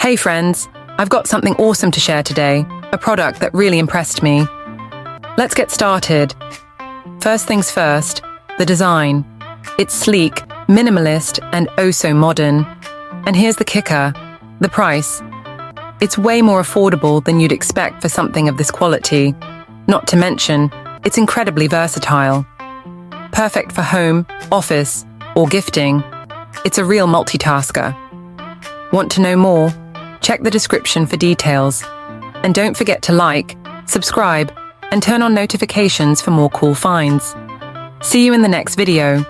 Hey friends, I've got something awesome to share today, a product that really impressed me. Let's get started. First things first, the design. It's sleek, minimalist, and oh so modern. And here's the kicker, the price. It's way more affordable than you'd expect for something of this quality. Not to mention, it's incredibly versatile. Perfect for home, office, or gifting. It's a real multitasker. Want to know more? Check the description for details. And don't forget to like, subscribe, and turn on notifications for more cool finds. See you in the next video.